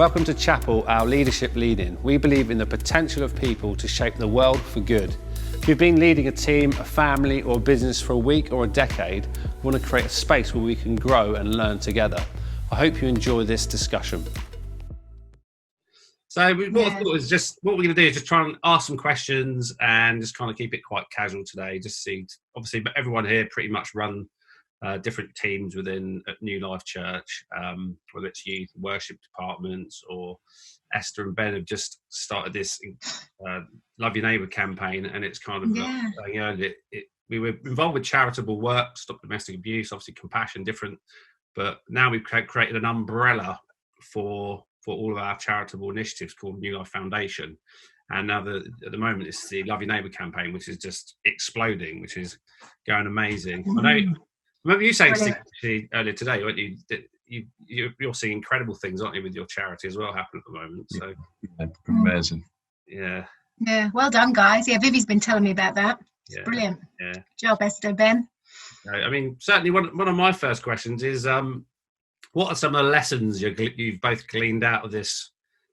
Welcome to Chapel, our leadership lead-in. We believe in the potential of people to shape the world for good. If you've been leading a team, a family or a business for a week or a decade, we want to create a space where we can grow and learn together. I hope you enjoy this discussion. So what I thought was just, what we're going to do is just try and ask some questions and just kind of keep it quite casual today. Just see, obviously, but everyone here pretty much run different teams within New Life Church, whether it's youth, worship departments, or Esther and Ben have just started this Love Your Neighbour campaign, and it's kind of saying earlier, we were involved with charitable work, stop domestic abuse, obviously compassion, different, but now we've created an umbrella for all of our charitable initiatives called New Life Foundation. And now at the moment it's the Love Your Neighbour campaign, which is just exploding, which is going amazing. I know, remember you saying earlier today, weren't you, that you're seeing incredible things, aren't you, with your charity as well happen at the moment? So amazing. Yeah, well done, guys. Vivi's been telling me about that. It's brilliant. Good job, Esther, Ben. I mean, certainly one of my first questions is, what are some of the lessons you've both gleaned out of this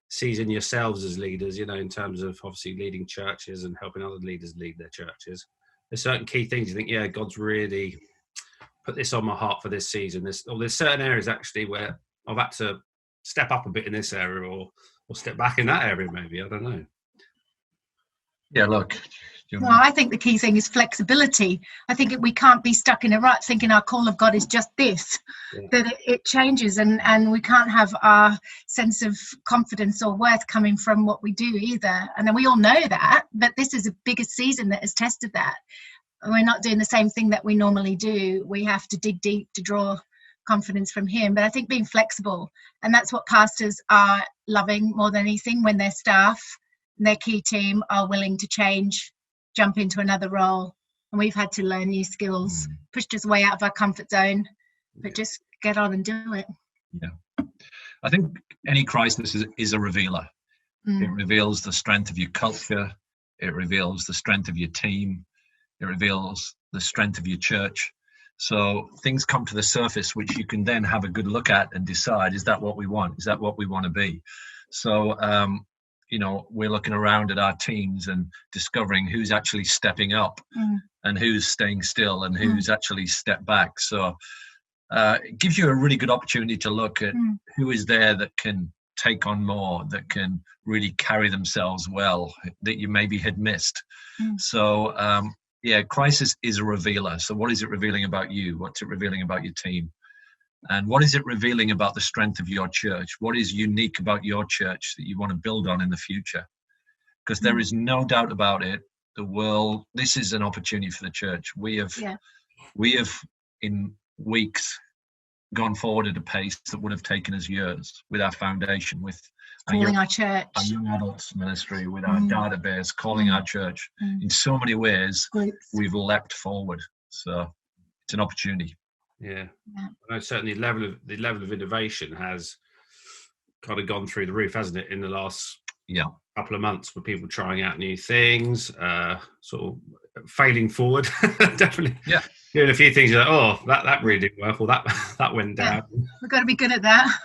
season yourselves as leaders, in terms of obviously leading churches and helping other leaders lead their churches? There's certain key things you think, God's really put this on my heart for this season. There's certain areas actually where I've had to step up a bit in this area or step back in that area maybe, I don't know. Yeah, look. Well, I think the key thing is flexibility. I think we can't be stuck in a rut thinking our call of God is just this, that it changes and we can't have our sense of confidence or worth coming from what we do either. And then we all know that, but this is a bigger season that has tested that. We're not doing the same thing that we normally do. We have to dig deep to draw confidence from him. But I think being flexible, and that's what pastors are loving more than anything, when their staff and their key team are willing to change, jump into another role. And we've had to learn new skills, pushed us way out of our comfort zone, but just get on and do it. Yeah. I think any crisis is a revealer. It reveals the strength of your culture. It reveals the strength of your team. It reveals the strength of your church. So things come to the surface, which you can then have a good look at and decide, is that what we want? Is that what we want to be? So, we're looking around at our teams and discovering who's actually stepping up and who's staying still and who's actually stepped back. So it gives you a really good opportunity to look at who is there that can take on more, that can really carry themselves well, that you maybe had missed. So, crisis is a revealer. So what is it revealing about you? What's it revealing about your team? And what is it revealing about the strength of your church? What is unique about your church that you want to build on in the future? Because there is no doubt about it, this is an opportunity for the church. We have in weeks gone forward at a pace that would have taken us years with our foundation, with our church, our young adults ministry, with our database, calling our church. In so many ways, we've leapt forward. So it's an opportunity. Yeah. I know certainly the level of innovation has kind of gone through the roof, hasn't it, in the last couple of months, with people trying out new things, sort of failing forward. Definitely. Yeah. Doing a few things, you're like, that really didn't work, or that went down. We've got to be good at that.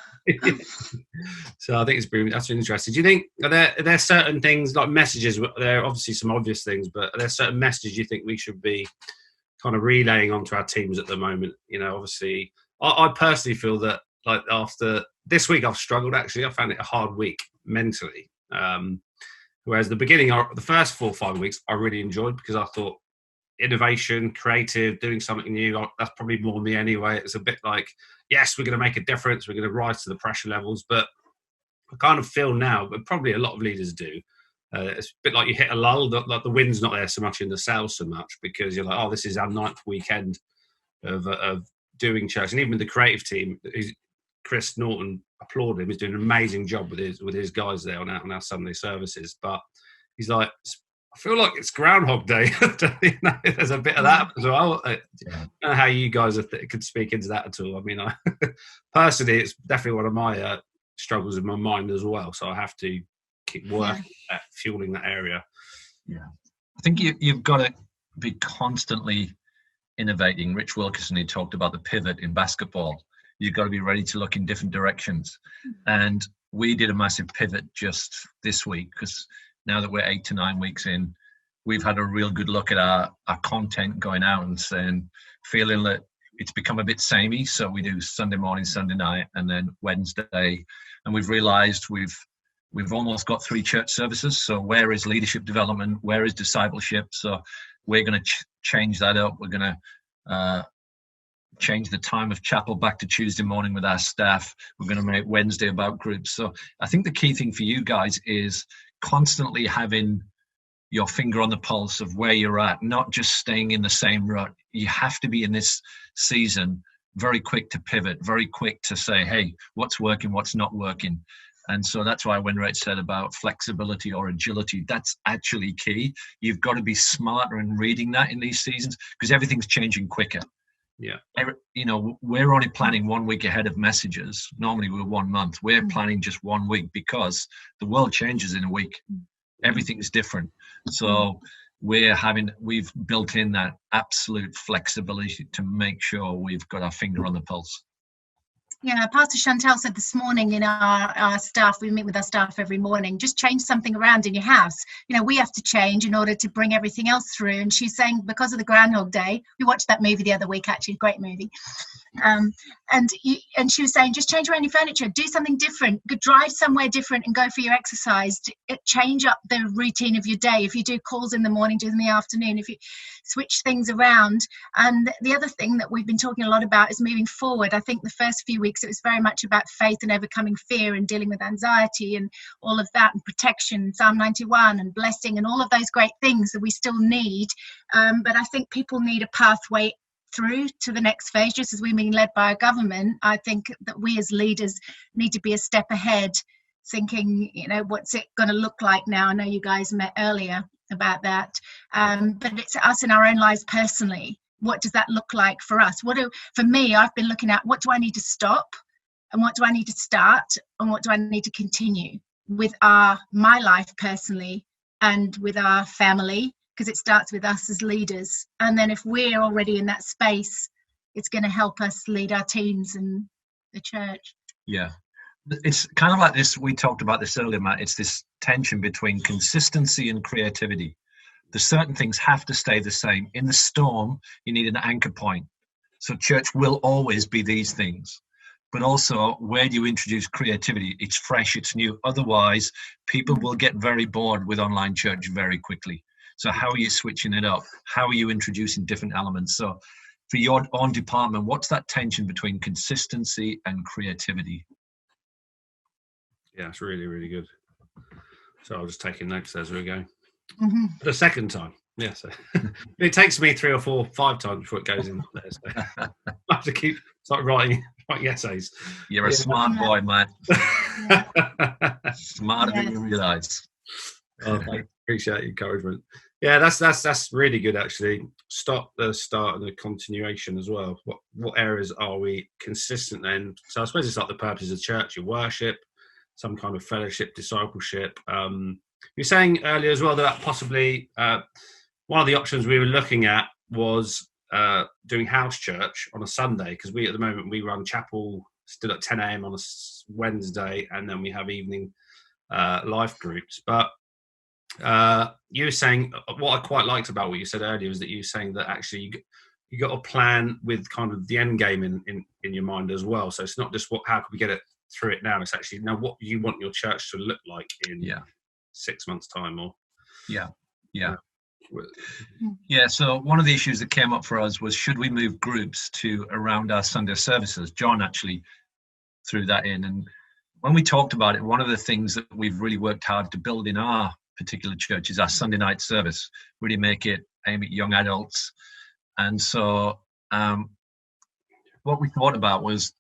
So I think that's interesting. Do you think are there certain things like messages? There are obviously some obvious things, but are there certain messages you think we should be kind of relaying onto our teams at the moment? Obviously, I personally feel that like after this week, I've struggled. Actually, I found it a hard week mentally. Whereas the first 4 or 5 weeks, I really enjoyed, because I thought innovation, creative, doing something new, that's probably more me anyway. It's a bit like, yes, we're going to make a difference, we're going to rise to the pressure levels, but I kind of feel now, but probably a lot of leaders do, it's a bit like you hit a lull, like the wind's not there so much in the sails so much, because you're like, this is our 9th weekend of doing church. And even with the creative team, Chris Norton, applaud him, he's doing an amazing job with his guys there on our Sunday services. But he's like, I feel like it's Groundhog Day. There's a bit of that as well. I don't know how you guys could speak into that at all. I mean, personally, it's definitely one of my struggles in my mind as well. So I have to keep working at fueling that area. Yeah, I think you've got to be constantly innovating. Rich Wilkerson, he talked about the pivot in basketball. You've got to be ready to look in different directions. And we did a massive pivot just this week, because now that we're 8 to 9 weeks in, we've had a real good look at our content going out and saying, feeling that it's become a bit samey. So we do Sunday morning, Sunday night, and then Wednesday. And we've realized we've almost got 3 church services. So where is leadership development? Where is discipleship? So we're going to change that up. We're going to change the time of chapel back to Tuesday morning with our staff. We're going to make Wednesday about groups. So I think the key thing for you guys is constantly having your finger on the pulse of where you're at, not just staying in the same rut. You have to be in this season very quick to pivot, very quick to say, hey, what's working, what's not working. And so that's why when Rach said about flexibility or agility, that's actually key. You've got to be smarter in reading that in these seasons, because everything's changing quicker. Yeah. You know, we're only planning 1 week ahead of messages. Normally we're 1 month. We're planning just 1 week because the world changes in a week. Everything's different. So we've built in that absolute flexibility to make sure we've got our finger on the pulse. Yeah, Pastor Chantal said this morning in our staff, we meet with our staff every morning, just change something around in your house. You know, we have to change in order to bring everything else through. And she's saying because of the Groundhog Day, we watched that movie the other week, actually, great movie. And she was saying, just change around your furniture, do something different, go drive somewhere different and go for your exercise, change up the routine of your day. If you do calls in the morning, do them in the afternoon, if you switch things around. And the other thing that we've been talking a lot about is moving forward. I think the first few weeks, it was very much about faith and overcoming fear and dealing with anxiety and all of that, and protection, Psalm 91 and blessing and all of those great things that we still need. But I think people need a pathway through to the next phase, just as we're being led by our government. I think that we as leaders need to be a step ahead, thinking, you know, what's it going to look like now? I know you guys met earlier about that, but it's us in our own lives personally. What does that look like for us? For me, I've been looking at what do I need to stop and what do I need to start and what do I need to continue with my life personally and with our family, because it starts with us as leaders. And then if we're already in that space, it's going to help us lead our teams and the church. Yeah. It's kind of like this. We talked about this earlier, Matt. It's this tension between consistency and creativity. The certain things have to stay the same. In the storm, you need an anchor point. So church will always be these things. But also, where do you introduce creativity? It's fresh, it's new. Otherwise, people will get very bored with online church very quickly. So how are you switching it up? How are you introducing different elements? So for your own department, what's that tension between consistency and creativity? Yeah, it's really, really good. So I was just taking notes as we were going. Mm-hmm. The second time. Yeah, so it takes me 3 or 4, 5 times before it goes in there. So I have to start writing essays. You're a smart boy, man. Smarter than you realise. Oh, I appreciate the encouragement. Yeah, that's really good actually. Stop the start and the continuation as well. What areas are we consistent in? So I suppose it's like the purpose of church, your worship, some kind of fellowship, discipleship. You're saying earlier as well that possibly one of the options we were looking at was doing house church on a Sunday, because at the moment we run chapel still at 10 a.m. on a Wednesday, and then we have evening life groups. But you were saying, what I quite liked about what you said earlier is that you were saying that actually you got a plan with kind of the end game in your mind as well. So it's not just how can we get it through it now, it's actually now what you want your church to look like in 6 months time or so one of the issues that came up for us was, should we move groups to around our Sunday services? John actually threw that in, and when we talked about it, one of the things that we've really worked hard to build in our particular church is our Sunday night service, really make it aim at young adults. And so what we thought about was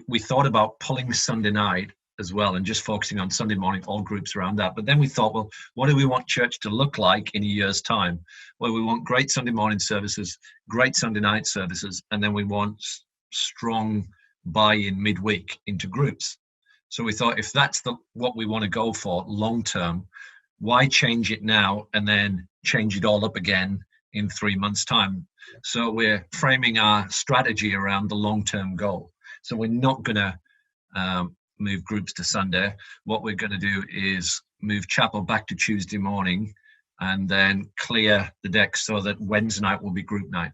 we thought about pulling Sunday night as well and just focusing on Sunday morning, all groups around that. But then we thought, well, what do we want church to look like in a year's time? Well, we want great Sunday morning services, great Sunday night services, and then we want strong buy-in midweek into groups. So we thought, if that's what we want to go for long term, why change it now and then change it all up again in 3 months' time? So we're framing our strategy around the long-term goal. So we're not going to move groups to Sunday. What we're going to do is move chapel back to Tuesday morning, and then clear the deck so that Wednesday night will be group night.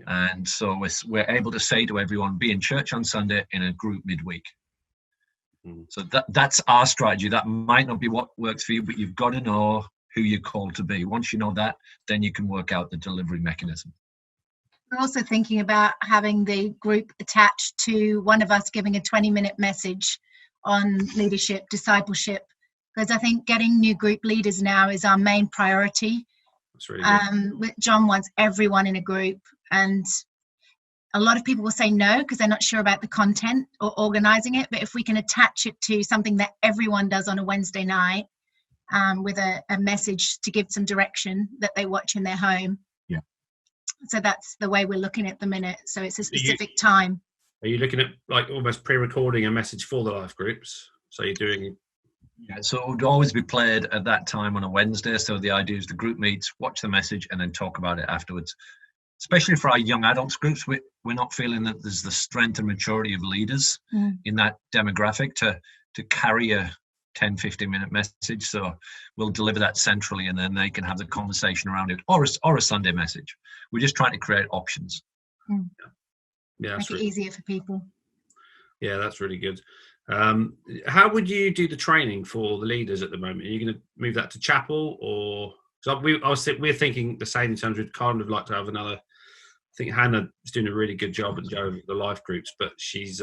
And so we're able to say to everyone, be in church on Sunday in a group midweek. So that's our strategy. That might not be what works for you, but you've got to know who you're called to be. Once you know that, then you can work out the delivery mechanism. We're also thinking about having the group attached to one of us giving a 20-minute message on leadership, discipleship, because I think getting new group leaders now is our main priority. That's really good. John wants everyone in a group, and a lot of people will say no because they're not sure about the content or organizing it. But if we can attach it to something that everyone does on a Wednesday night, with a message to give some direction that they watch in their home. Yeah. So that's the way we're looking at the minute. So it's a specific time. Are you looking at like almost pre-recording a message for the life groups? So you're doing... Yeah, so it would always be played at that time on a Wednesday. So the idea is the group meets, watch the message, and then talk about it afterwards. Especially for our young adults groups, we're not feeling that there's the strength and maturity of leaders in that demographic to carry a 10, 15-minute message. So we'll deliver that centrally, and then they can have the conversation around it, or a Sunday message. We're just trying to create options. Yeah, make it easier for people. Yeah, that's really good. How would you do the training for the leaders at the moment? Are you going to move that to chapel, or? So we're thinking the same in terms of kind of like to have another. I think Hannah is doing a really good job at the life groups, but she's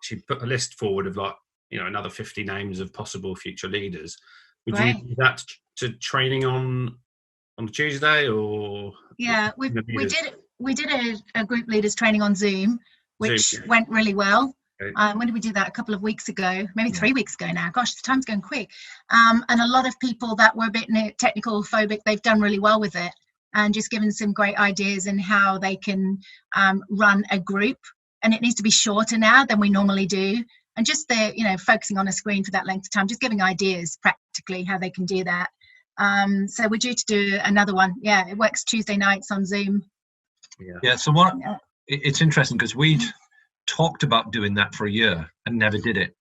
she put a list forward of like, you know, another 50 names of possible future leaders. Would you do that to training on Tuesday, or? Yeah, we did a group leaders training on Zoom, which went really well. Okay. When did we do that? A couple of weeks ago, maybe 3 weeks ago now. Gosh, the time's going quick. And a lot of people that were a bit technical phobic, they've done really well with it, and just given some great ideas in how they can run a group. And it needs to be shorter now than we normally do. And just focusing on a screen for that length of time, just giving ideas practically how they can do that. So we're due to do another one. Yeah, it works Tuesday nights on Zoom. Yeah. So it's interesting because we'd talked about doing that for a year and never did it.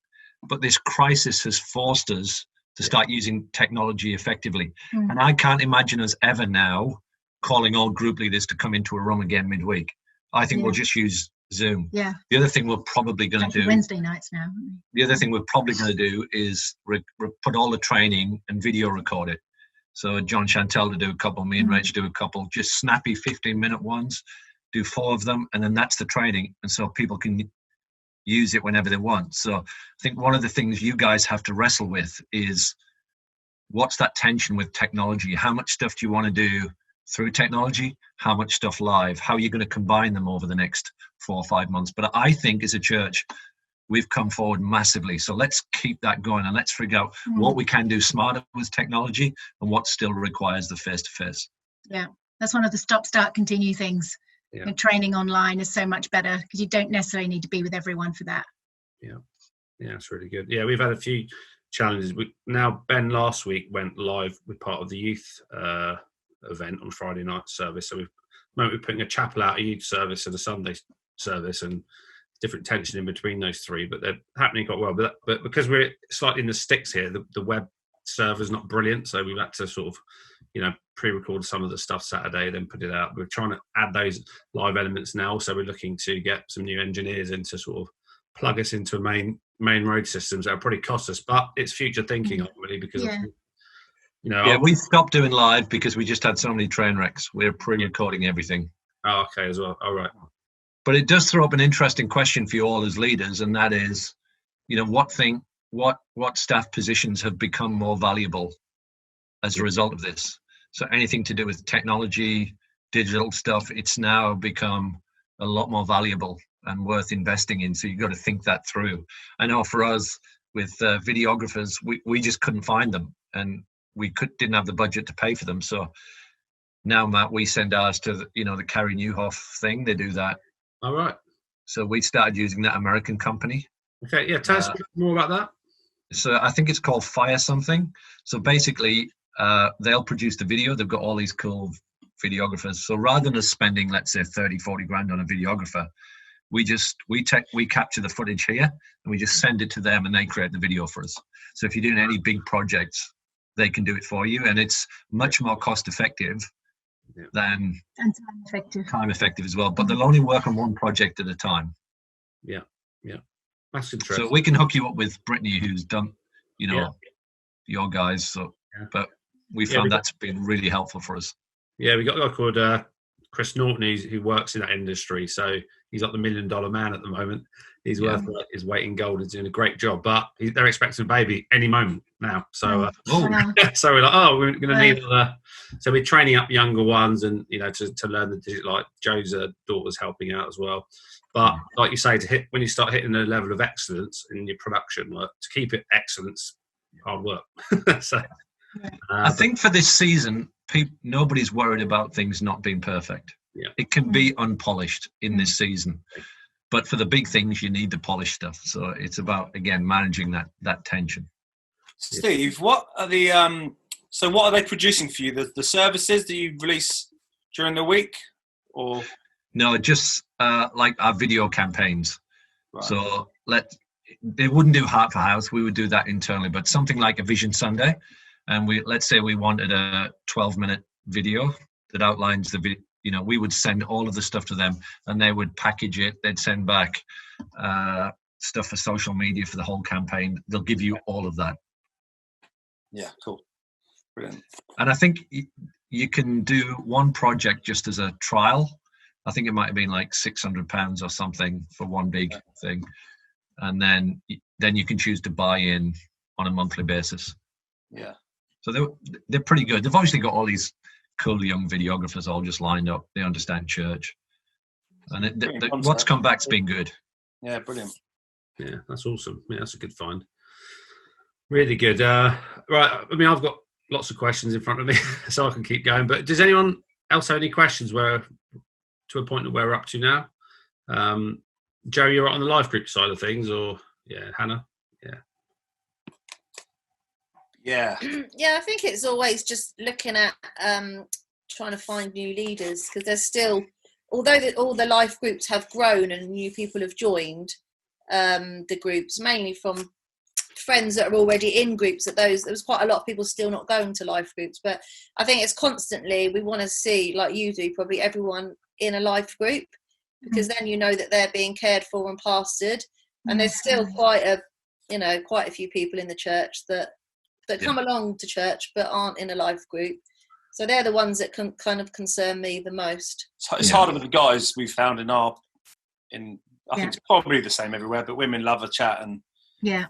But this crisis has forced us to start using technology effectively. And I can't imagine us ever now calling all group leaders to come into a room again midweek. I think we'll just use Zoom. Yeah. The other thing we're probably going to do Wednesday nights now. The other thing we're probably going to do is put all the training and video record it. So John Chantel to do a couple, me and Rach do a couple, just snappy 15-minute ones. Do 4 of them, and then that's the training, and so people can use it whenever they want. So I think one of the things you guys have to wrestle with is what's that tension with technology? How much stuff do you want to do through technology? How much stuff live? How are you going to combine them over the next 4 or 5 months? But I think as a church, we've come forward massively. So let's keep that going, and let's figure out what we can do smarter with technology and what still requires the face-to-face. Yeah, that's one of the stop, start, continue things. Yeah. And training online is so much better because you don't necessarily need to be with everyone for that. Yeah, it's really good. Yeah, we've had a few challenges. Ben last week went live with part of the youth event on Friday night service. So we're putting a chapel out, a youth service and a Sunday service, and different tension in between those three, but they're happening quite well. But because we're slightly in the sticks here, the web server's not brilliant, so we've had to sort of, pre-record some of the stuff Saturday, then put it out. We're trying to add those live elements now, so we're looking to get some new engineers in to sort of plug us into main road systems. That'll probably cost us, but it's future thinking ultimately, because we stopped doing live because we just had so many train wrecks. We're pre-recording everything. Oh, okay, as well. All right. But it does throw up an interesting question for you all as leaders, and that is, what staff positions have become more valuable as a result of this? So anything to do with technology, digital stuff, it's now become a lot more valuable and worth investing in. So you've got to think that through. I know for us with videographers, we just couldn't find them, and we didn't have the budget to pay for them. So now, Matt, we send ours to the Carrie Newhoff thing. They do that. All right. So we started using that American company. Okay, yeah, tell us more about that. So I think it's called Fire something. So basically, they'll produce the video. They've got all these cool videographers. So rather than us spending, let's say, 30, 40 grand on a videographer, we capture the footage here and we just send it to them and they create the video for us. So if you're doing any big projects, they can do it for you, and it's much more cost effective than time effective as well. But they'll only work on one project at a time. Yeah, that's interesting. So we can hook you up with Brittany, who's done, your guys. So, but we found that's been really helpful for us. Yeah, we got a guy called Chris Norton who works in that industry. So he's like the $1 million man at the moment. He's worth his weight in gold and doing a great job. But they're expecting a baby any moment now. So so we're like, we're going to need other. So we're training up younger ones, and to learn the digital. Like Joe's daughter's helping out as well. But like you say, when you start hitting a level of excellence in your production work, to keep it excellence, hard work. So I think for this season, nobody's worried about things not being perfect. Yeah. It can be unpolished in this season, but for the big things, you need the polished stuff. So it's about, again, managing that tension. Steve, what are the so what are they producing for you? The services that you release during the week, or no, just like our video campaigns. Right. So they wouldn't do Heart for House. We would do that internally, but something like a Vision Sunday. And let's say we wanted a 12-minute video that outlines the video. We would send all of the stuff to them, and they would package it. They'd send back stuff for social media for the whole campaign. They'll give you all of that. Yeah, cool, brilliant. And I think you can do one project just as a trial. I think it might have been like £600 or something for one big thing, and then you can choose to buy in on a monthly basis. Yeah. So they're pretty good. They've obviously got all these cool young videographers all just lined up. They understand church, and what's come back's been good. Yeah, brilliant. Yeah, that's awesome. Yeah, that's a good find. Really good. Right, I mean, I've got lots of questions in front of me, so I can keep going. But does anyone else have any questions? To a point where we're up to now. Joe, you're on the live group side of things, or Hannah? Yeah. I think it's always just looking at trying to find new leaders, because there's still, although all the life groups have grown and new people have joined the groups, mainly from friends that are already in groups. There was quite a lot of people still not going to life groups, but I think it's constantly, we want to see, like you do, probably everyone in a life group, because then that they're being cared for and pastored. And there's still quite a few people in the church that come along to church but aren't in a life group. So they're the ones that can kind of concern me the most. It's harder with the guys we've found I think it's probably the same everywhere, but women love a chat and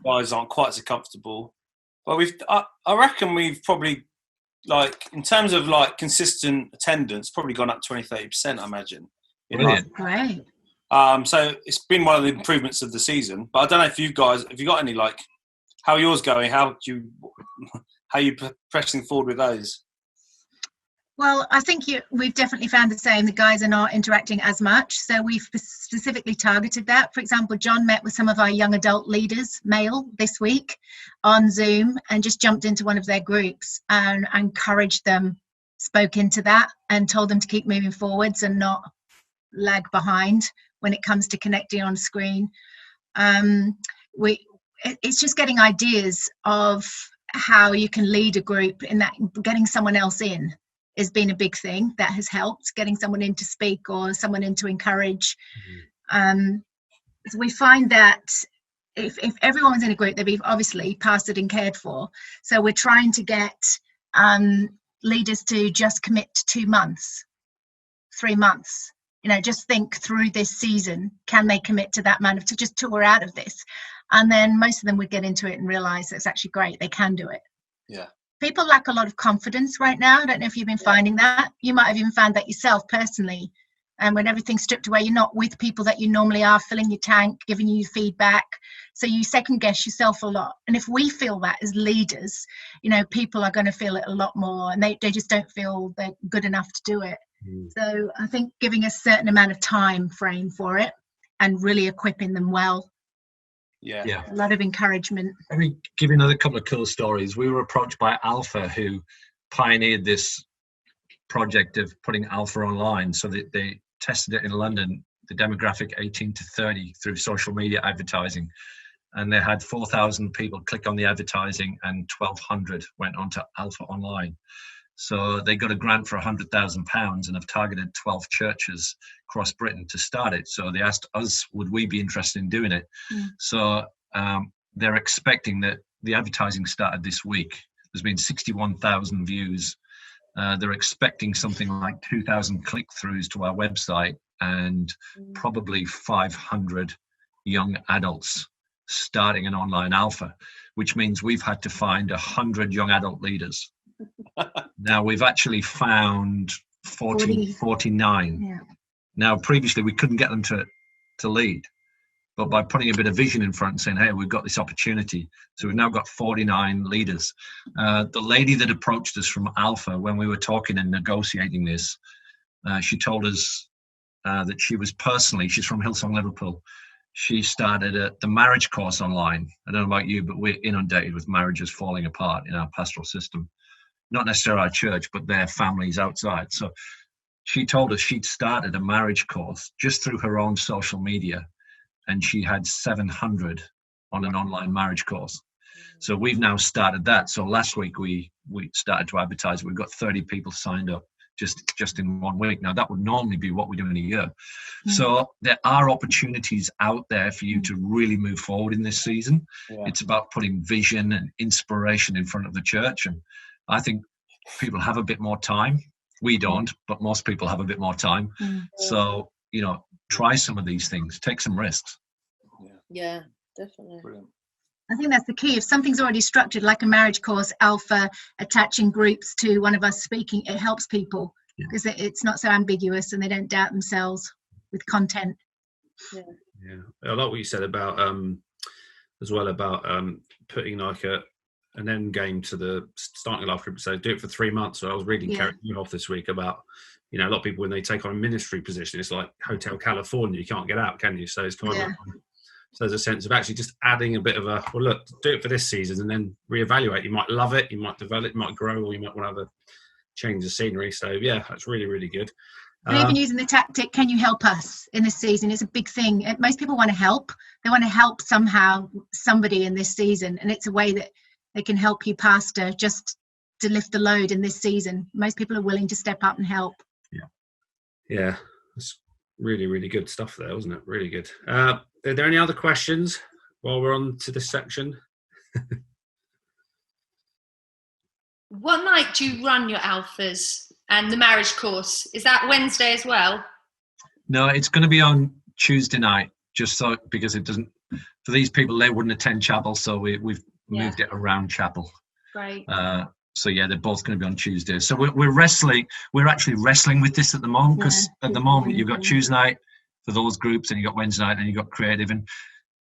guys aren't quite so comfortable. But I reckon we've probably, like, in terms of like consistent attendance, probably gone up 20-30%, I imagine. Brilliant. Great. So it's been one of the improvements of the season. But I don't know if you guys, have you got any, like, how are yours going? How you pressing forward with those? Well, I think we've definitely found the same. The guys are not interacting as much, so we've specifically targeted that. For example, John met with some of our young adult leaders, male, this week on Zoom, and just jumped into one of their groups and encouraged them, spoke into that, and told them to keep moving forwards and not lag behind when it comes to connecting on screen. It's just getting ideas of how you can lead a group, in that getting someone else in has been a big thing that has helped, getting someone in to speak or someone in to encourage. So we find that if everyone's in a group, they'll be obviously pastored and cared for. So we're trying to get leaders to just commit to 2 months, 3 months. Just think through this season, can they commit to that amount to just tour out of this? And then most of them would get into it and realize it's actually great. They can do it. Yeah. People lack a lot of confidence right now. I don't know if you've been finding that. You might have even found that yourself personally. And when everything's stripped away, you're not with people that you normally are, filling your tank, giving you feedback. So you second guess yourself a lot. And if we feel that as leaders, people are going to feel it a lot more, and they just don't feel they're good enough to do it. So I think giving a certain amount of time frame for it and really equipping them well. Yeah. A lot of encouragement. Let me give you another couple of cool stories. We were approached by Alpha, who pioneered this project of putting Alpha online. So they tested it in London the demographic 18 to 30 through social media advertising. And they had 4,000 people click on the advertising and 1,200 went on to Alpha Online. So they got a grant for £100,000 and have targeted 12 churches across Britain to start it. So they asked us, would we be interested in doing it? So they're expecting that the advertising started this week. There's been 61,000 views. They're expecting something like 2,000 click-throughs to our website and probably 500 young adults starting an online Alpha, which means we've had to find 100 young adult leaders. Now we've actually found 49. Yeah. Now previously we couldn't get them to lead, but by putting a bit of vision in front and saying, hey, we've got this opportunity, so we've now got 49 leaders. The lady that approached us from Alpha when we were talking and negotiating this, she told us that she's from Hillsong Liverpool. She started the marriage course online. I don't know about you, but we're inundated with marriages falling apart in our pastoral system. Not necessarily our church, but their families outside. So she told us she'd started a marriage course just through her own social media, and she had 700 on an online marriage course. So we've now started that. So last week we started to advertise. We've got 30 people signed up just in 1 week. Now that would normally be what we do in a year. So there are opportunities out there for you to really move forward in this season. It's about putting vision and inspiration in front of the church. And I think people have a bit more time. We don't, but most people have a bit more time. So, try some of these things, take some risks. Yeah, definitely. Brilliant. I think that's the key. If something's already structured, like a marriage course, Alpha, attaching groups to one of us speaking, it helps people because it's not so ambiguous and they don't doubt themselves with content. Yeah, I like what you said about as well about putting like an end game to the starting a life group. So do it for 3 months. So I was reading Kerry off this week about, a lot of people when they take on a ministry position, it's like Hotel California. You can't get out, can you? So it's kind of so there's a sense of actually just adding a bit of do it for this season and then reevaluate. You might love it, you might develop, you might grow, or you might want to have a change of scenery. So yeah, that's really, really good. And even using the tactic, can you help us in this season? It's a big thing. Most people want to help. They want to help somehow somebody in this season. And it's a way that they can help you, pastor, just to lift the load in this season. Most people are willing to step up and help. Yeah, that's really, really good stuff there, wasn't it? Really good. Are there any other questions while we're on to this section? What night do you run your Alphas and the marriage course? Is that Wednesday as well? No, it's going to be on Tuesday night, just so because it doesn't, for these people, they wouldn't attend chapel, so we've moved it around chapel. Great. So yeah, they're both going to be on Tuesday. So we're actually wrestling with this at the moment, because at the moment you've got Tuesday night for those groups, and you got Wednesday night, and you got creative, and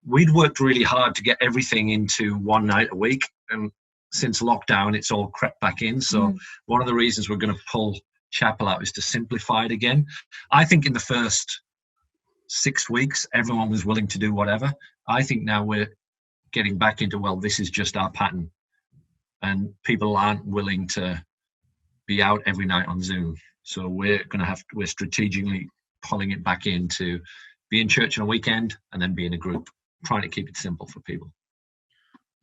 we'd worked really hard to get everything into one night a week, and since lockdown it's all crept back in. So one of the reasons we're going to pull chapel out is to simplify it again. I think in the first 6 weeks everyone was willing to do whatever. I think now we're getting back into, well, this is just our pattern, and people aren't willing to be out every night on Zoom. So we're strategically pulling it back into be in church on a weekend and then be in a group, trying to keep it simple for people.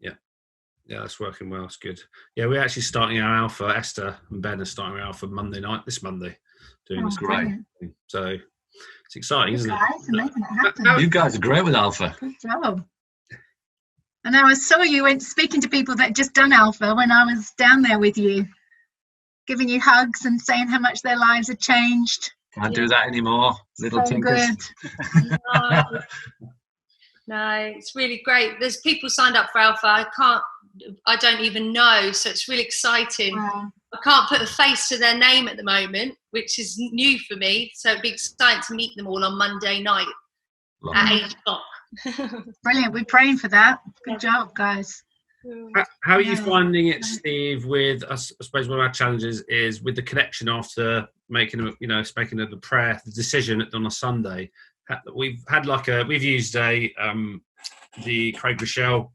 Yeah, that's working well. It's good. Yeah, we're actually starting our Alpha. Esther and Ben are starting our Alpha Monday night, this Monday, doing this great. So it's exciting, isn't it? Making it happen. You guys are great with Alpha. Good job. And I saw you went speaking to people that just done Alpha when I was down there with you, giving you hugs and saying how much their lives had changed. Can't do that anymore. Little so tinkers. Good. No, it's really great. There's people signed up for Alpha. I don't even know, so it's really exciting. Wow. I can't put a face to their name at the moment, which is new for me. So it'd be exciting to meet them all on Monday night at 8 o'clock. Brilliant. We're praying for that. Good job, guys. How are you finding it, Steve? With us, I suppose one of our challenges is with the connection after making the prayer, the decision on a Sunday. We've used the Craig Rochelle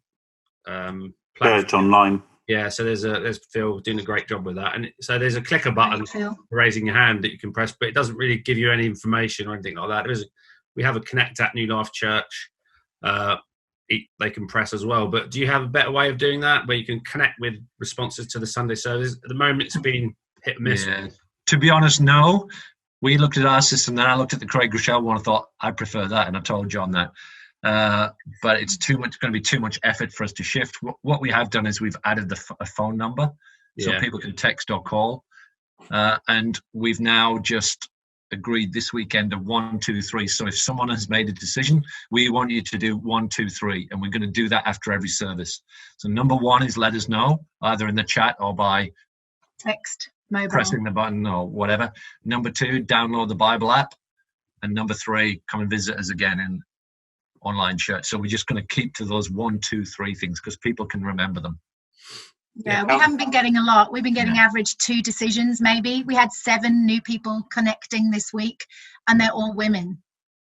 platform online. Yeah, so there's Phil doing a great job with that, and so there's a clicker button for raising your hand that you can press, but it doesn't really give you any information or anything like that. we have a Connect at New Life Church. They can press as well. But do you have a better way of doing that where you can connect with responses to the Sunday service? At the moment, it's been hit and miss. Yeah. To be honest, no. We looked at our system, then I looked at the Craig Rochelle one. I thought I prefer that, and I told John that. But it's too much. Going to be too much effort for us to shift. What we have done is we've added a phone number, so people can text or call, and we've now just agreed this weekend of 1, 2, 3. So if someone has made a decision, we want you to do 1, 2, 3, and we're going to do that after every service. So number 1 is let us know either in the chat or by text, mobile, pressing the button or whatever. Number 2, download the Bible app, and number 3, come and visit us again in online church. So we're just going to keep to those 1, 2, 3 things because people can remember them. Yeah, we haven't been getting a lot. We've been getting average 2 decisions maybe. We had 7 new people connecting this week, and they're all women.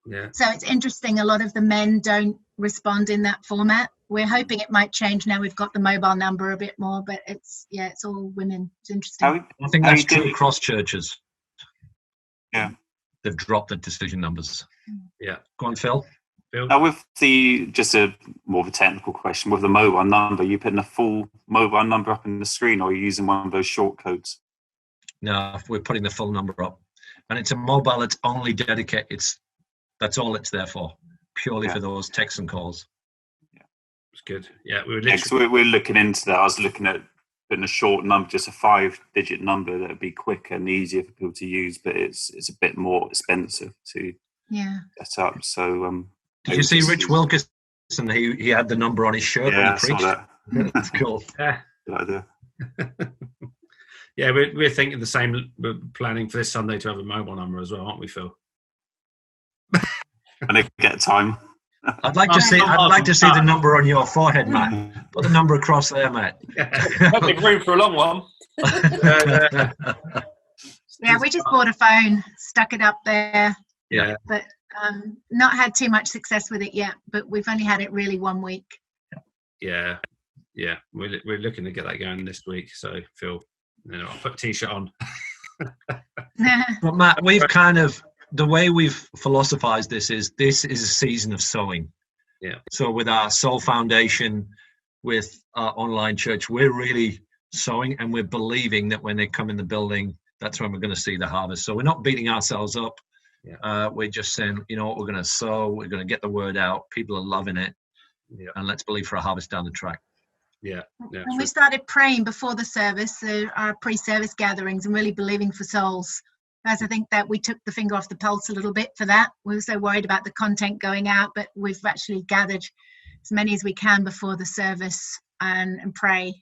Yeah. So it's interesting. A lot of the men don't respond in that format. We're hoping it might change now. We've got the mobile number a bit more, but it's all women. It's interesting. I think that's true across churches. Yeah. They've dropped the decision numbers. Yeah. Go on, Phil. Now, with just a more of a technical question, with the mobile number, you putting a full mobile number up in the screen, or are you using one of those short codes? No, we're putting the full number up, and it's a mobile. It's only dedicated. That's all it's there for, purely for those texts and calls. Yeah, it's good. Yeah, we're looking into that. I was looking at putting a short number, just a 5-digit number that would be quicker and easier for people to use, but it's a bit more expensive to set up. So. Did you see Rich Wilkerson? He had the number on his shirt when he preached. I saw that. That's cool. Yeah. Good idea. Yeah, we're thinking the same. We're planning for this Sunday to have a mobile number as well, aren't we, Phil? When I get time. I'd like to see the number on your forehead, Matt. Put the number across there, Matt. I've been room for a long one. Yeah, we just bought a phone, stuck it up there. Yeah. But not had too much success with it yet, but we've only had it really 1 week. Yeah, we're looking to get that going this week. So Phil, I'll put a t-shirt on. But Matt, we've the way we've philosophized this is a season of sowing. Yeah. So with our Soul Foundation, with our online church, we're really sowing, and we're believing that when they come in the building, that's when we're going to see the harvest. So we're not beating ourselves up. Yeah. We're just saying, we're going to sow, we're going to get the word out, people are loving it, and let's believe for a harvest down the track. Yeah. And we started praying before the service, our pre-service gatherings, and really believing for souls. As I think that we took the finger off the pulse a little bit for that. We were so worried about the content going out, but we've actually gathered as many as we can before the service and pray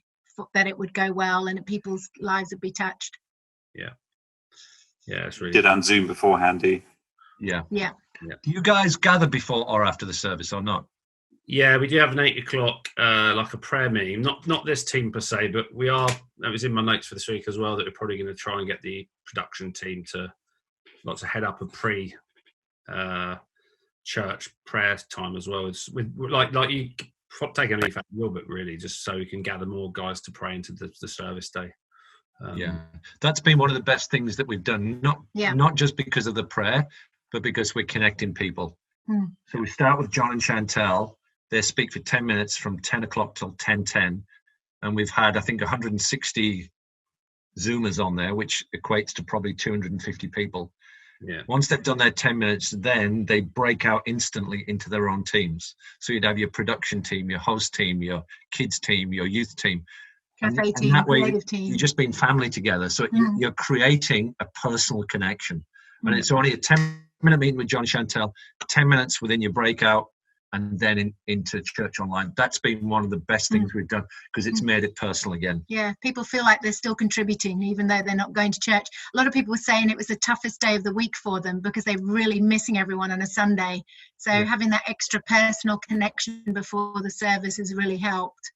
that it would go well and that people's lives would be touched. Yeah. Yeah, it's really did on Zoom beforehand, do you? Yeah. Do you guys gather before or after the service or not? Yeah, we do have an 8 o'clock, like a prayer meeting. Not this team per se, but we are. That was in my notes for this week as well. That we're probably going to try and get the production team to head up a church prayer time as well. It's with like you take anything from Wilbert really, just so we can gather more guys to pray into the service day. That's been one of the best things that we've done. Not just because of the prayer, but because we're connecting people. So we start with John and Chantel. They speak for 10 minutes from 10 o'clock till 10:10, and we've had, I think, 160 Zoomers on there, which equates to probably 250 people. Yeah. Once they've done their 10 minutes, then they break out instantly into their own teams. So you'd have your production team, your host team, your kids team, your youth team. Cafe team, and that way, creative team. you've just been family together. So you're creating a personal connection. And it's only a 10-minute meeting with John and Chantel, 10 minutes within your breakout, and then into church online. That's been one of the best things we've done because it's made it personal again. Yeah, people feel like they're still contributing even though they're not going to church. A lot of people were saying it was the toughest day of the week for them because they're really missing everyone on a Sunday. So having that extra personal connection before the service has really helped.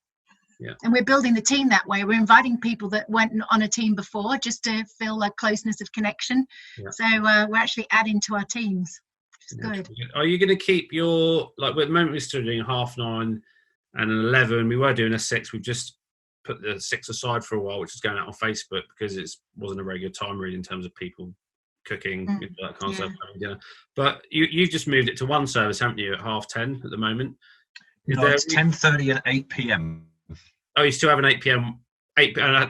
Yeah. And we're building the team that way. We're inviting people that weren't on a team before just to feel a closeness of connection. Yeah. So we're actually adding to our teams. Good. Are you going to keep your, like at the moment we're still doing 9:30 and an 11? We were doing a 6. We've just put the 6 aside for a while, which is going out on Facebook because it wasn't a very good time really in terms of people cooking, that kind of stuff. Yeah. But you've just moved it to one service, haven't you? At 10:30 at the moment. It's 10:30 and 8 p.m. Oh, you still have an 8 p.m.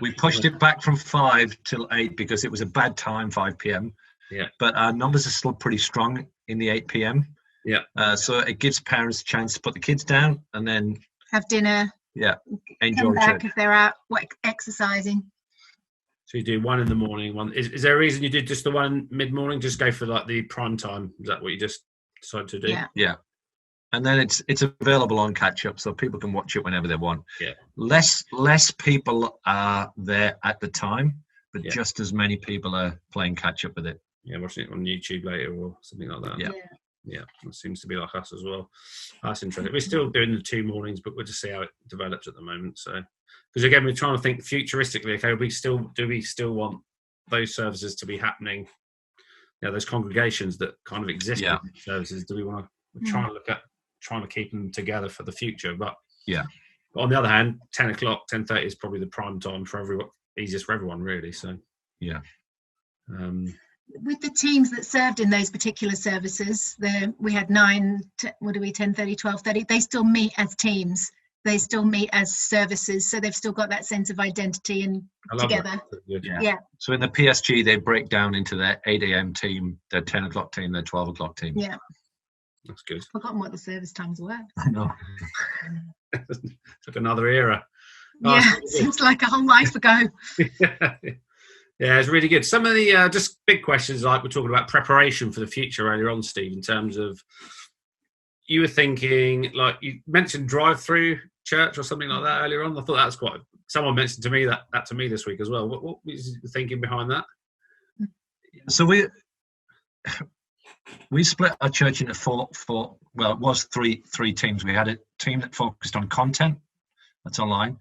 We pushed it back from 5 till 8 because it was a bad time, 5 p.m. Yeah. But our numbers are still pretty strong in the 8 p.m. Yeah. So it gives parents a chance to put the kids down and then have dinner. Yeah. Enjoy come back if they're out exercising. So you do one in the morning, one. Is there a reason you did just the one mid-morning? Just go for like the prime time? Is that what you just decided to do? Yeah. Yeah. And then it's available on catch up, so people can watch it whenever they want. Yeah. Less people are there at the time, but just as many people are playing catch up with it. Yeah, watching it on YouTube later or something like that. Yeah. Yeah, that seems to be like us as well. That's interesting. We're still doing the 2 mornings, but we'll just see how it develops at the moment. So, because again, we're trying to think futuristically. Okay, do we still want those services to be happening? You know, those congregations that kind of exist in services. Do we want to? We're trying to look at trying to keep them together for the future. But But on the other hand, 10 o'clock, 10:30 is probably the prime time for everyone. Easiest for everyone, really. So yeah. With the teams that served in those particular services, we had 10:30, 12:30. They still meet as teams. They still meet as services, so they've still got that sense of identity and together. Yeah. So in the PSG, they break down into their 8 a.m. team, their 10 o'clock team, their 12 o'clock team. Yeah. That's good. I've forgotten what the service times were. I know. It's like another era. Seems like a whole life ago. Yeah, it's really good. Some of the just big questions, like we're talking about preparation for the future earlier on, Steve, in terms of you were thinking, like you mentioned drive-through church or something like that earlier on. I thought that was someone mentioned to me that to me this week as well. What was the thinking behind that? So we split our church into four. Well, it was three teams. We had a team that focused on content, that's online.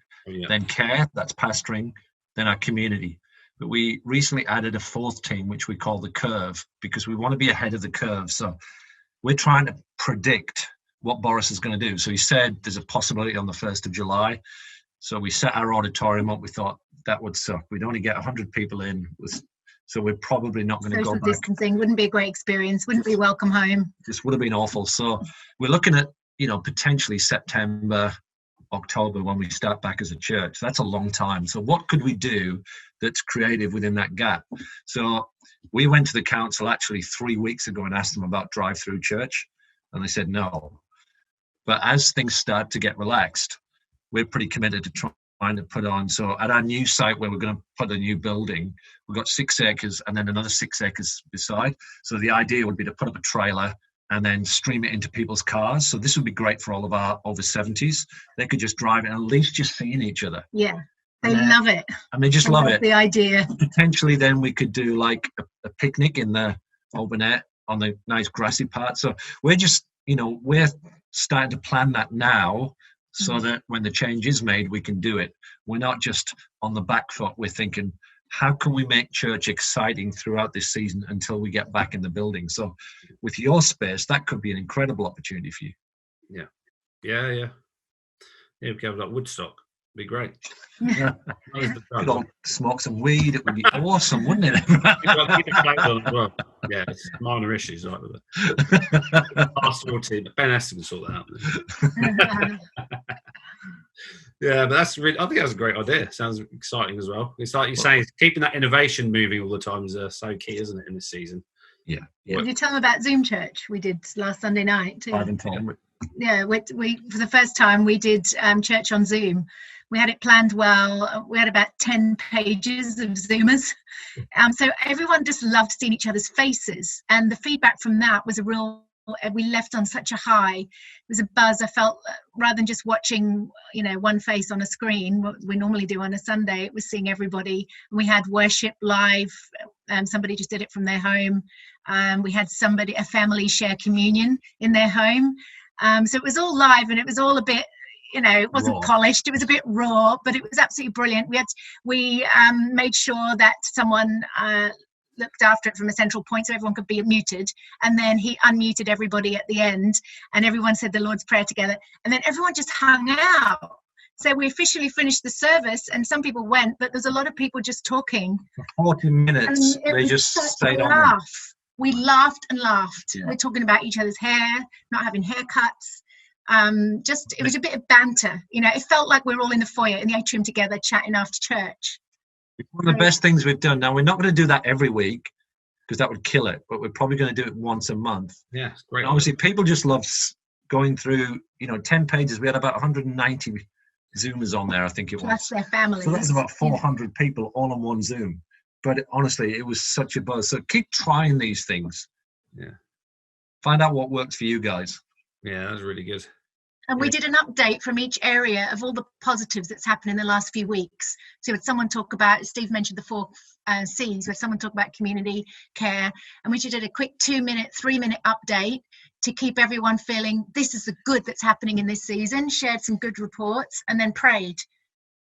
Then care, that's pastoring. Then our community. But we recently added a fourth team, which we call the curve, because we want to be ahead of the curve. So we're trying to predict what Boris is going to do. So he said there's a possibility on the 1st of July. So we set our auditorium up. We thought that would suck. We'd only get 100 people in. So we're probably not going to go back. Social distancing wouldn't be a great experience. Wouldn't be welcome home. This would have been awful. So we're looking at, potentially September, October when we start back as a church. That's a long time. So what could we do that's creative within that gap? So we went to the council actually 3 weeks ago and asked them about drive-through church, and they said no. But as things start to get relaxed, we're pretty committed to trying to put on. So at our new site where we're going to put a new building, we've got 6 acres and then another 6 acres beside. So the idea would be to put up a trailer and then stream it into people's cars. So this would be great for all of our over 70s. They could just drive and at least just seeing each other. Yeah, they love it. And they just love it. The idea. Potentially then we could do like a picnic in the open air on the nice grassy part. So we're just, we're starting to plan that now so that when the change is made, we can do it. We're not just on the back foot. We're thinking, how can we make church exciting throughout this season until we get back in the building? So with your space, that could be an incredible opportunity for you. Yeah, we could have like Woodstock. It'd be great. Yeah. Could all smoke some weed. It would be awesome, wouldn't it? Well, yeah, it's minor issues like with the pastoral team. Ben Eston can sort that out. Yeah, but that's really. I think that's a great idea. Sounds exciting as well. It's like you're saying, keeping that innovation moving all the time is so key, isn't it, in this season? Yeah. Did you tell them about Zoom Church we did last Sunday night too? I haven't told them. Yeah, we for the first time we did church on Zoom. We had it planned well. We had about 10 pages of Zoomers. So everyone just loved seeing each other's faces, and the feedback from that was we left on such a high. It was a buzz. I felt rather than just watching, one face on a screen, what we normally do on a Sunday, it was seeing everybody. And we had worship live. Somebody just did it from their home. We had a family share communion in their home. So it was all live, and it was all a bit, it wasn't polished. It was a bit raw, but it was absolutely brilliant. We made sure that someone looked after it from a central point so everyone could be muted, and then he unmuted everybody at the end and everyone said the Lord's Prayer together, and then everyone just hung out. So we officially finished the service, and some people went, but there's a lot of people just talking. For 40 minutes, they just stayed on them. We laughed and laughed. Yeah. We're talking about each other's hair, not having haircuts. It was a bit of banter. It felt like we were all in the foyer, in the atrium together, chatting after church. It's one of the best things we've done. Now, we're not going to do that every week because that would kill it, but we're probably going to do it once a month. Yeah, it's great. And obviously, people just love going through, 10 pages. We had about 190 Zoomers on there, I think it was. Plus their families. So that's about 400 people all on one Zoom. But honestly, it was such a buzz. So keep trying these things. Yeah. Find out what works for you guys. Yeah, that was really good. And we did an update from each area of all the positives that's happened in the last few weeks. So we had someone talk about, Steve mentioned the 4 C's, we had someone talk about community care, and we just did a quick 2-minute, 3-minute update to keep everyone feeling this is the good that's happening in this season, shared some good reports, and then prayed.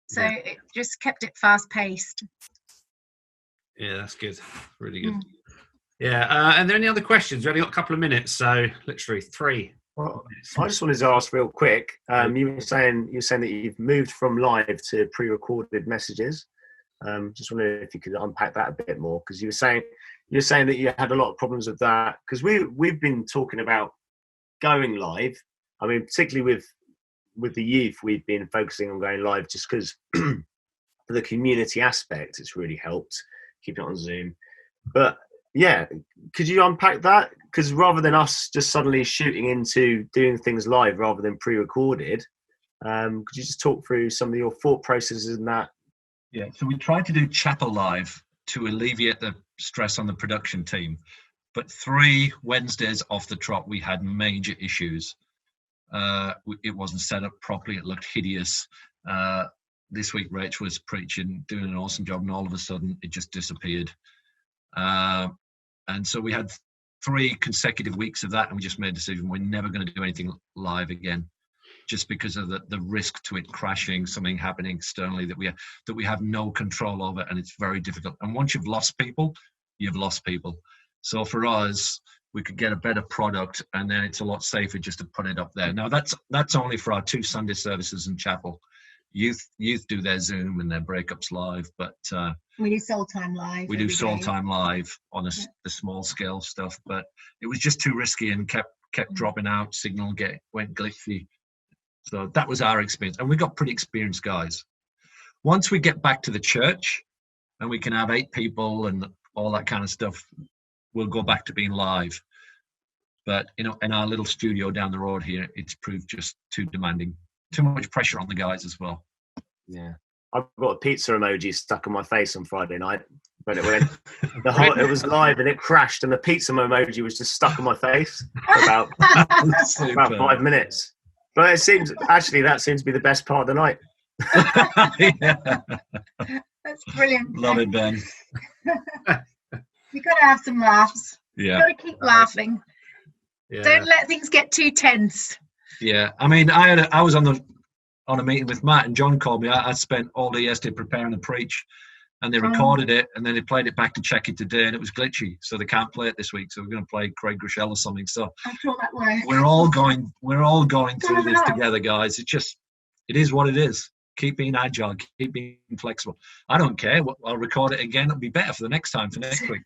So it just kept it fast paced. Yeah, that's good. Really good. Yeah. Are there any other questions? We've only got a couple of minutes, so literally 3. Well, I just wanted to ask real quick. You were saying that you've moved from live to pre-recorded messages. Just wondering if you could unpack that a bit more, because you're saying that you had a lot of problems with that. Because we've been talking about going live. I mean, particularly with the youth, we've been focusing on going live just because for the community aspect, it's really helped keep it on Zoom. But yeah, could you unpack that? Because rather than us just suddenly shooting into doing things live rather than pre-recorded, could you just talk through some of your thought processes in that? Yeah, so we tried to do chapel live to alleviate the stress on the production team. But 3 Wednesdays off the trot, we had major issues. It wasn't set up properly. It looked hideous. This week, Rach was preaching, doing an awesome job, and all of a sudden, it just disappeared. And so we had 3 consecutive weeks of that, and we just made a decision we're never going to do anything live again, just because of the risk to it crashing, something happening externally that we have no control over, and it's very difficult. And once you've lost people, you've lost people. So for us, we could get a better product, and then it's a lot safer just to put it up there. Now that's only for our 2 Sunday services in chapel. Youth do their Zoom and their breakups live, but we do soul time live. We do soul time live on the small scale stuff, but it was just too risky and kept dropping out. Signal went glitchy. So that was our experience, and we got pretty experienced guys. Once we get back to the church and we can have 8 people and all that kind of stuff, we'll go back to being live. But in our little studio down the road here, it's proved just too demanding. Too much pressure on the guys as well. Yeah, I've got a pizza emoji stuck on my face on Friday night, but it was live and it crashed, and the pizza emoji was just stuck on my face for about 5 minutes. But that seems to be the best part of the night. Yeah. That's brilliant. Love it, Ben. You've got to have some laughs. Yeah, you've got to keep laughing. Yeah. Don't let things get too tense. Yeah, I mean, I was on a meeting with Matt, and John called me. I spent all day yesterday preparing the preach, and they recorded it, and then they played it back to check it today, and it was glitchy, so they can't play it this week. So we're going to play Craig Rochelle or something. So I'm sure that way. We're all going through this together, guys. It is what it is. Keep being agile, keep being flexible. I don't care. I'll record it again. It'll be better for the next time, for next week.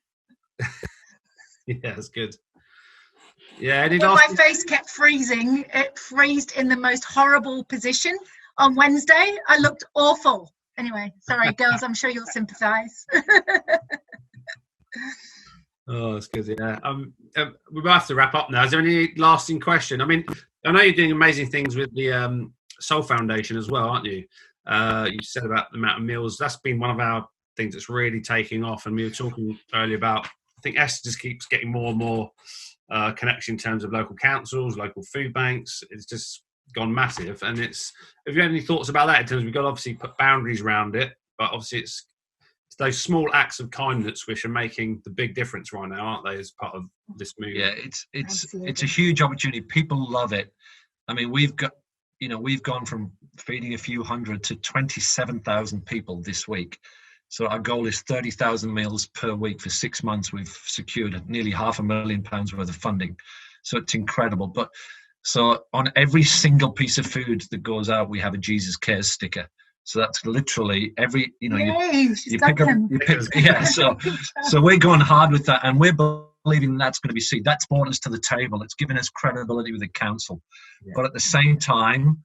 Yeah, that's good. Yeah, my face kept freezing. It freezed in the most horrible position on Wednesday. I looked awful. Anyway, sorry, girls. I'm sure you'll sympathise. Oh, that's good. Yeah. We might have to wrap up now. Is there any lasting question? I mean, I know you're doing amazing things with the Soul Foundation as well, aren't you? You said about the amount of meals. That's been one of our things that's really taking off. And we were talking earlier about, I think Esther just keeps getting more and more connection in terms of local councils, local food banks. It's just gone massive. And have you had any thoughts about that in terms of we've got to obviously put boundaries around it, but obviously it's those small acts of kindness which are making the big difference right now, aren't they, as part of this movement? Yeah, it's a huge opportunity. People love it. I mean, we've gone from feeding a few hundred to 27,000 people this week. So our goal is 30,000 meals per week for 6 months. We've secured nearly £500,000 worth of funding. So it's incredible. But So on every single piece of food that goes out, we have a Jesus Cares sticker. So that's literally every, you pick up, yeah. So we're going hard with that, and we're believing that's going to be seen. That's brought us to the table. It's given us credibility with the council. Yeah. But at the same time,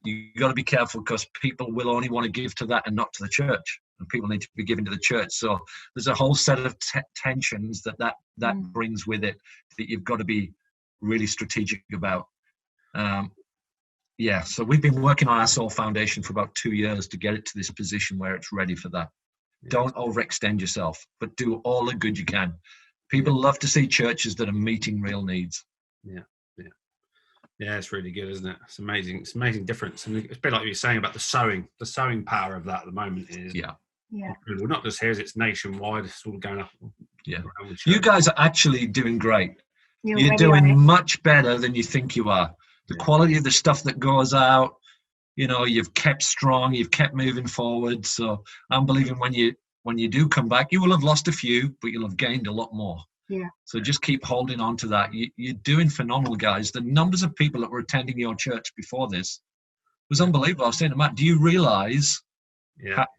you got to be careful, because people will only want to give to that and not to the church. And people need to be giving to the church. So there's a whole set of tensions that brings with it that you've got to be really strategic about. So we've been working on our Soul Foundation for about 2 years to get it to this position where it's ready for that. Yeah. Don't overextend yourself, but do all the good you can. People love to see churches that are meeting real needs. Yeah, it's really good, isn't it? It's amazing. It's an amazing difference. And it's a bit like you were saying about the sowing power of that at the moment is incredible. Not just here, it's nationwide. It's all going up. Yeah. You guys are actually doing great. You're doing much better than you think you are. The quality of the stuff that goes out, you've kept strong, you've kept moving forward. So I'm believing when you do come back, you will have lost a few, but you'll have gained a lot more. Yeah. So just keep holding on to that. You're doing phenomenal, guys. The numbers of people that were attending your church before this was unbelievable. I was saying to Matt, do you realize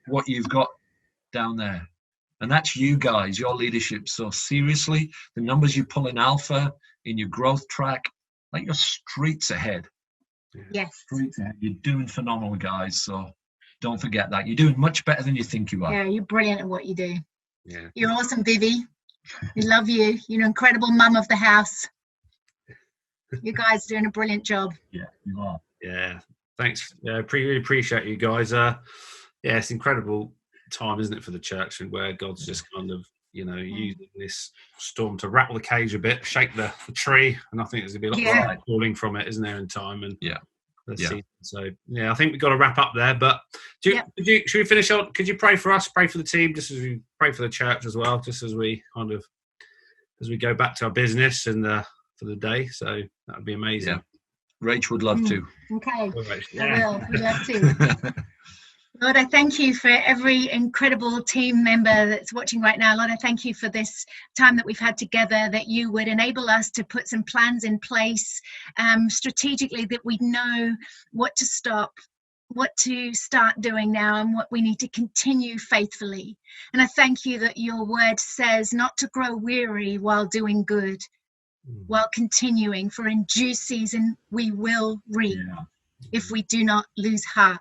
what you've got down there? And that's you guys, your leadership. So seriously, the numbers you pull in Alpha, in your growth track, like you're streets ahead. Yes. Streets ahead. You're doing phenomenal, guys. So don't forget that. You're doing much better than you think you are. Yeah, you're brilliant at what you do. Yeah. You're awesome, Vivi. We love you. You're an incredible mum of the house. You guys are doing a brilliant job. Yeah, you are. Yeah. Thanks. Yeah, really appreciate you guys. It's incredible time, isn't it, for the church, and where God's just kind of, using this storm to rattle the cage a bit, shake the tree, and I think there's going to be a lot of falling from it, isn't there, in time? And season. So I think we've got to wrap up there. But should we finish on? Could you pray for us, pray for the team, just as we pray for the church as well, just as we go back to our business and for the day? So that would be amazing. Yeah. Rach would love to. Okay, I will. We'd love to. Lord, I thank you for every incredible team member that's watching right now. Lord, I thank you for this time that we've had together, that you would enable us to put some plans in place strategically, that we know what to stop, what to start doing now, and what we need to continue faithfully. And I thank you that your word says not to grow weary while doing good, while continuing, for in due season we will reap if we do not lose heart.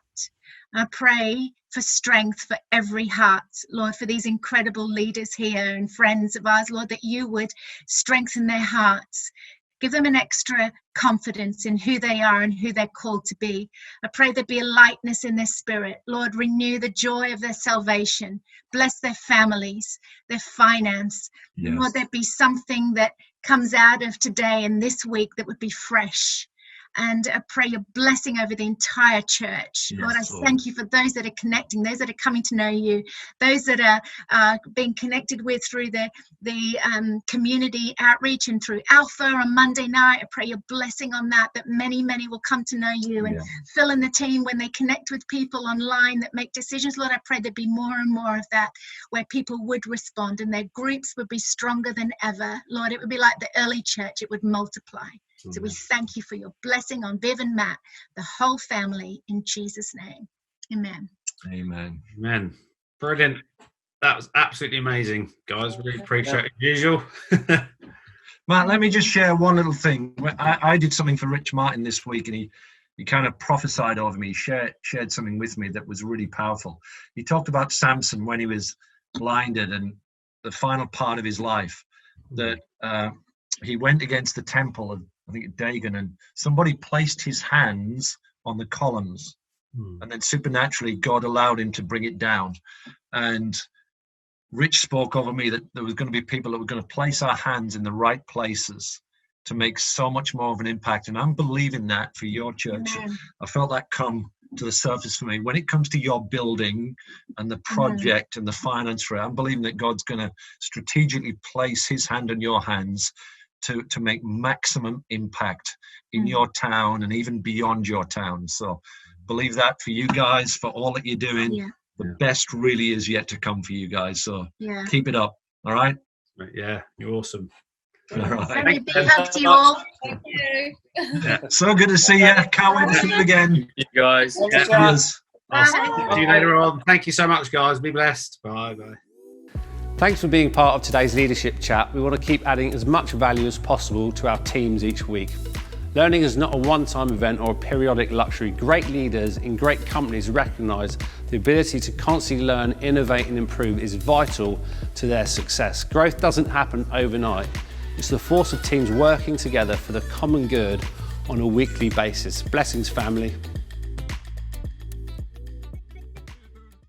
I pray for strength for every heart, Lord, for these incredible leaders here and friends of ours, Lord, that you would strengthen their hearts. Give them an extra confidence in who they are and who they're called to be. I pray there be a lightness in their spirit. Lord, renew the joy of their salvation. Bless their families, their finance. Yes. Lord, there be something that comes out of today and this week that would be fresh. And I pray your blessing over the entire church. Yes, Lord, I thank you for those that are connecting, those that are coming to know you, those that are being connected with through the community outreach and through Alpha on Monday night. I pray your blessing on that many, many will come to know you and fill in the team when they connect with people online that make decisions. Lord, I pray there'd be more and more of that, where people would respond and their groups would be stronger than ever. Lord, it would be like the early church, it would multiply. So we thank you for your blessing on Viv and Matt, the whole family, in Jesus' name. Amen. Amen. Amen. Brilliant. That was absolutely amazing, guys. Really appreciate it, as usual. Matt, let me just share one little thing. I did something for Rich Martin this week, and he kind of prophesied over me, shared something with me that was really powerful. He talked about Samson when he was blinded and the final part of his life, that he went against the temple of, I think, Dagon, and somebody placed his hands on the columns, and then supernaturally God allowed him to bring it down. And Rich spoke over me that there was going to be people that were going to place our hands in the right places to make so much more of an impact. And I'm believing that for your church. Amen. I felt that come to the surface for me. When it comes to your building and the project and the finance for it, I'm believing that God's going to strategically place his hand in your hands to make maximum impact in your town and even beyond your town. So believe that for you guys, for all that you're doing. Yeah. The best really is yet to come for you guys. So keep it up. All right? Yeah, you're awesome. All right. Sending big hugs to you all. Thank you. Yeah. So good to see you. Can't wait to see you again. You guys. Yeah. Cheers. I'll see you later on. Thank you so much, guys. Be blessed. Bye. Thanks for being part of today's leadership chat. We want to keep adding as much value as possible to our teams each week. Learning is not a one-time event or a periodic luxury. Great leaders in great companies recognise the ability to constantly learn, innovate and improve is vital to their success. Growth doesn't happen overnight. It's the force of teams working together for the common good on a weekly basis. Blessings, family.